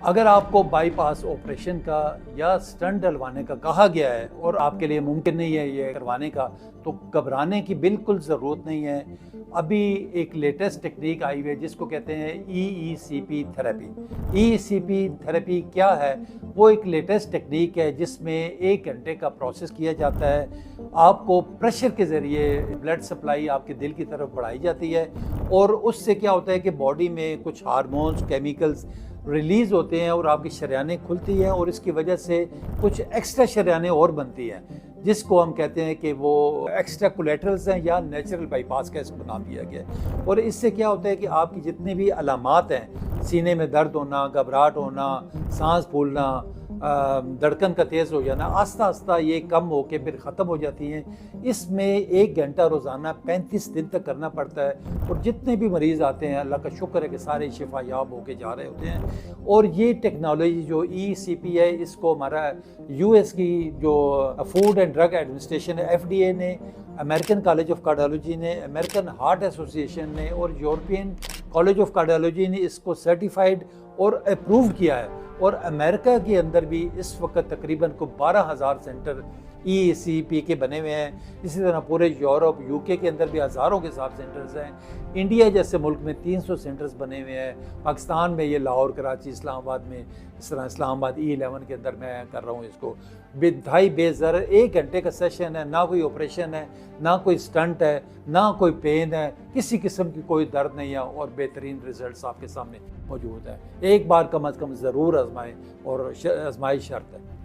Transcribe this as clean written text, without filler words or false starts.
अगर आपको bypass operation का या स्टंट डलवाने का कहा गया है और आपके लिए मुमकिन नहीं है ये करवाने का, तो घबराने की बिल्कुल ज़रूरत नहीं है। अभी एक लेटेस्ट टेक्निक आई हुई है जिसको कहते हैं EECP थेरेपी। EECP थेरेपी क्या है? वो एक लेटेस्ट टेक्निक है जिसमें 1 घंटे का प्रोसेस किया जाता है। आपको प्रेशर के ज़रिए ब्लड सप्लाई आपके दिल की तरफ बढ़ाई जाती है और उससे क्या होता है कि बॉडी में कुछ हार्मोन्स, केमिकल्स रिलीज़ होते हैं और आपकी शरेयानें खुलती हैं और इसकी वजह से कुछ एक्स्ट्रा शरेयानें और बनती हैं, जिसको हम कहते हैं कि वो एक्स्ट्रा कोलेटरल्स हैं या नेचुरल बाईपास का इसको नाम दिया गया है। और इससे क्या होता है कि आपकी जितनी भी अलामात हैं, सीने में दर्द होना, घबराहट होना, सांस फूलना, धड़कन का तेज़ हो जाना, आस्ता आस्ता ये कम होके फिर ख़त्म हो जाती हैं। इसमें 1 घंटा रोज़ाना 35 दिन तक करना पड़ता है और जितने भी मरीज़ आते हैं अल्लाह का शुक्र है कि सारे शिफा याब होके जा रहे होते हैं। और ये टेक्नोलॉजी जो EECP है, इसको हमारा US की जो फूड एंड ड्रग एडमिनिस्ट्रेशन है, FDA ने, अमेरिकन कॉलेज ऑफ कार्डियोलॉजी ने, अमेरिकन हार्ट एसोसिएशन ने और यूरोपियन कॉलेज ऑफ कार्डियोलॉजी ने इसको सर्टिफाइड और अप्रूव किया है। और अमेरिका के अंदर भी इस वक्त तकरीबन को 12,000 सेंटर EECP के बने हुए हैं। इसी तरह पूरे यूरोप, UK के अंदर भी हज़ारों के साथ सेंटर्स हैं। इंडिया जैसे मुल्क में 300 सेंटर्स बने हुए हैं। पाकिस्तान में ये लाहौर, कराची, इस्लामाबाद में, इस तरह इस्लामाबाद E11 के अंदर मैं कर रहा हूँ इसको। बेइंतहाई बेज़र 1 घंटे का सेशन है, ना कोई ऑपरेशन है, ना कोई स्टंट है, ना कोई पेन है, किसी किस्म की कोई दर्द नहीं है और बेहतरीन रिजल्ट्स आपके सामने मौजूद है। एक बार कम अज़ कम ज़रूर आजमाएं और आजमाइश शर्त है।